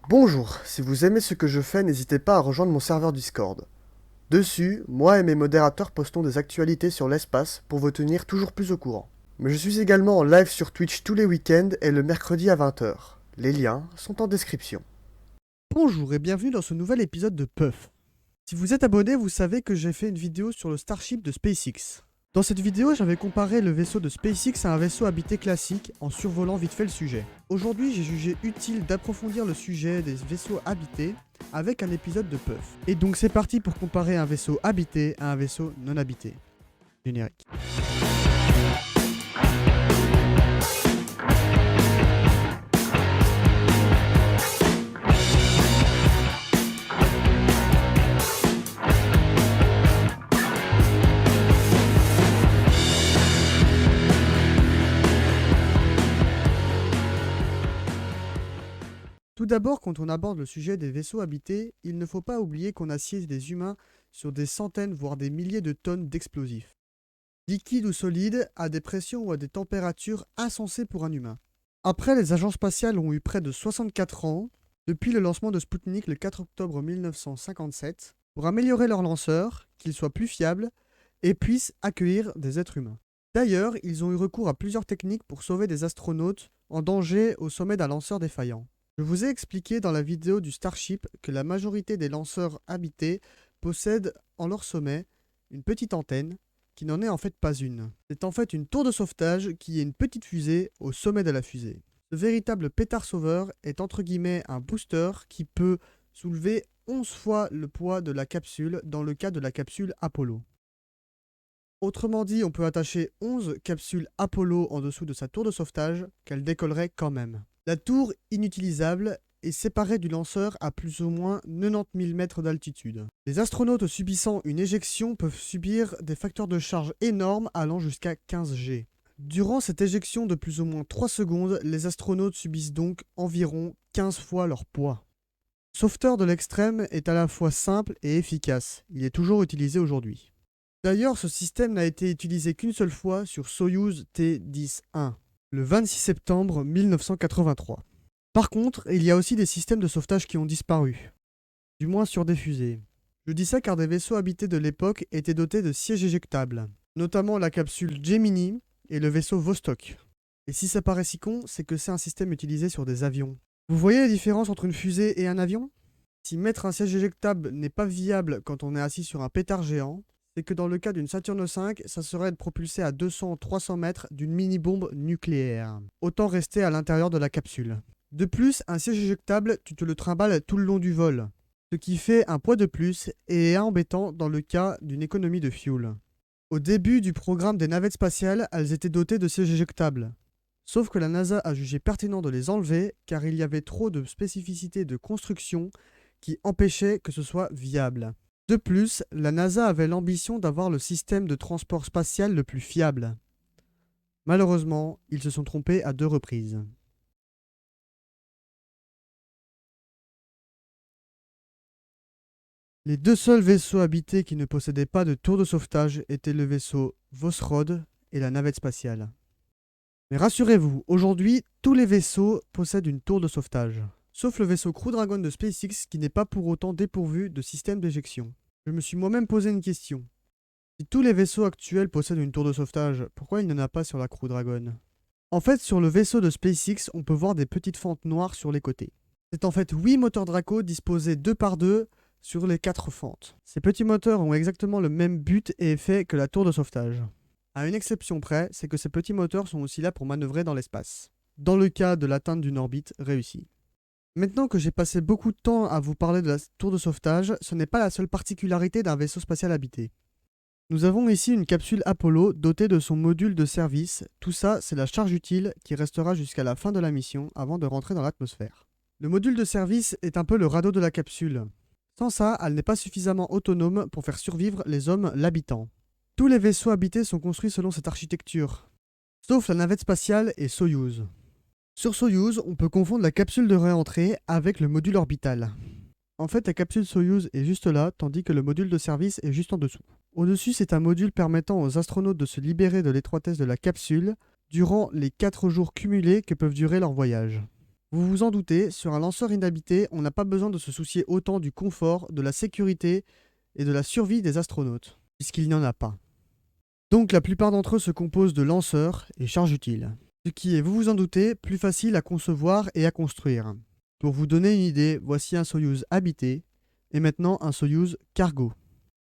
Bonjour, si vous aimez ce que je fais, n'hésitez pas à rejoindre mon serveur Discord. Dessus, moi et mes modérateurs postons des actualités sur l'espace pour vous tenir toujours plus au courant. Mais je suis également en live sur Twitch tous les week-ends et le mercredi à 20 heures. Les liens sont en description. Bonjour et bienvenue dans ce nouvel épisode de Puff. Si vous êtes abonné, vous savez que j'ai fait une vidéo sur le Starship de SpaceX. Dans cette vidéo, j'avais comparé le vaisseau de SpaceX à un vaisseau habité classique en survolant vite fait le sujet. Aujourd'hui, j'ai jugé utile d'approfondir le sujet des vaisseaux habités avec un épisode de Puff. Et donc c'est parti pour comparer un vaisseau habité à un vaisseau non habité. Générique. Tout d'abord, quand on aborde le sujet des vaisseaux habités, il ne faut pas oublier qu'on assied des humains sur des centaines voire des milliers de tonnes d'explosifs. Liquides ou solides, à des pressions ou à des températures insensées pour un humain. Après, les agences spatiales ont eu près de 64 ans, depuis le lancement de Sputnik le 4 octobre 1957, pour améliorer leurs lanceurs, qu'ils soient plus fiables et puissent accueillir des êtres humains. D'ailleurs, ils ont eu recours à plusieurs techniques pour sauver des astronautes en danger au sommet d'un lanceur défaillant. Je vous ai expliqué dans la vidéo du Starship que la majorité des lanceurs habités possèdent en leur sommet une petite antenne qui n'en est en fait pas une. C'est en fait une tour de sauvetage qui est une petite fusée au sommet de la fusée. Ce véritable pétard sauveur est entre guillemets un booster qui peut soulever 11 fois le poids de la capsule dans le cas de la capsule Apollo. Autrement dit, on peut attacher 11 capsules Apollo en dessous de sa tour de sauvetage qu'elle décollerait quand même. La tour, inutilisable, est séparée du lanceur à plus ou moins 90 000 mètres d'altitude. Les astronautes subissant une éjection peuvent subir des facteurs de charge énormes allant jusqu'à 15 G. Durant cette éjection de plus ou moins 3 secondes, les astronautes subissent donc environ 15 fois leur poids. Le sauveteur de l'extrême est à la fois simple et efficace. Il est toujours utilisé aujourd'hui. D'ailleurs, ce système n'a été utilisé qu'une seule fois sur Soyouz T-10-1, le 26 septembre 1983. Par contre, il y a aussi des systèmes de sauvetage qui ont disparu, du moins sur des fusées. Je dis ça car des vaisseaux habités de l'époque étaient dotés de sièges éjectables, notamment la capsule Gemini et le vaisseau Vostok. Et si ça paraît si con, c'est que c'est un système utilisé sur des avions. Vous voyez la différence entre une fusée et un avion ? Si mettre un siège éjectable n'est pas viable quand on est assis sur un pétard géant, c'est que dans le cas d'une Saturne V, ça serait de propulser à 200-300 mètres d'une mini-bombe nucléaire. Autant rester à l'intérieur de la capsule. De plus, un siège éjectable, tu te le trimbales tout le long du vol, ce qui fait un poids de plus et est embêtant dans le cas d'une économie de fuel. Au début du programme des navettes spatiales, elles étaient dotées de sièges éjectables. Sauf que la NASA a jugé pertinent de les enlever car il y avait trop de spécificités de construction qui empêchaient que ce soit viable. De plus, la NASA avait l'ambition d'avoir le système de transport spatial le plus fiable. Malheureusement, ils se sont trompés à 2 reprises. Les 2 seuls vaisseaux habités qui ne possédaient pas de tour de sauvetage étaient le vaisseau Vosrod et la navette spatiale. Mais rassurez-vous, aujourd'hui, tous les vaisseaux possèdent une tour de sauvetage. Sauf le vaisseau Crew Dragon de SpaceX qui n'est pas pour autant dépourvu de système d'éjection. Je me suis moi-même posé une question. Si tous les vaisseaux actuels possèdent une tour de sauvetage, pourquoi il n'y en a pas sur la Crew Dragon ? En fait, sur le vaisseau de SpaceX, on peut voir des petites fentes noires sur les côtés. C'est en fait 8 moteurs Draco disposés 2 par 2 sur les 4 fentes. Ces petits moteurs ont exactement le même but et effet que la tour de sauvetage. À une exception près, c'est que ces petits moteurs sont aussi là pour manœuvrer dans l'espace, dans le cas de l'atteinte d'une orbite réussie. Maintenant que j'ai passé beaucoup de temps à vous parler de la tour de sauvetage, ce n'est pas la seule particularité d'un vaisseau spatial habité. Nous avons ici une capsule Apollo dotée de son module de service. Tout ça, c'est la charge utile qui restera jusqu'à la fin de la mission avant de rentrer dans l'atmosphère. Le module de service est un peu le radeau de la capsule. Sans ça, elle n'est pas suffisamment autonome pour faire survivre les hommes l'habitant. Tous les vaisseaux habités sont construits selon cette architecture, sauf la navette spatiale et Soyouz. Sur Soyouz, on peut confondre la capsule de réentrée avec le module orbital. En fait, la capsule Soyouz est juste là, tandis que le module de service est juste en dessous. Au-dessus, c'est un module permettant aux astronautes de se libérer de l'étroitesse de la capsule durant les 4 jours cumulés que peuvent durer leur voyage. Vous vous en doutez, sur un lanceur inhabité, on n'a pas besoin de se soucier autant du confort, de la sécurité et de la survie des astronautes, puisqu'il n'y en a pas. Donc la plupart d'entre eux se composent de lanceurs et charges utiles. Ce qui est, vous vous en doutez, plus facile à concevoir et à construire. Pour vous donner une idée, voici un Soyouz habité et maintenant un Soyouz cargo.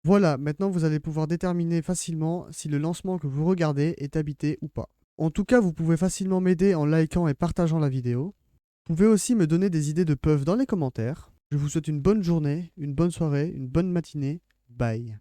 Voilà, maintenant vous allez pouvoir déterminer facilement si le lancement que vous regardez est habité ou pas. En tout cas, vous pouvez facilement m'aider en likant et partageant la vidéo. Vous pouvez aussi me donner des idées de puffs dans les commentaires. Je vous souhaite une bonne journée, une bonne soirée, une bonne matinée. Bye.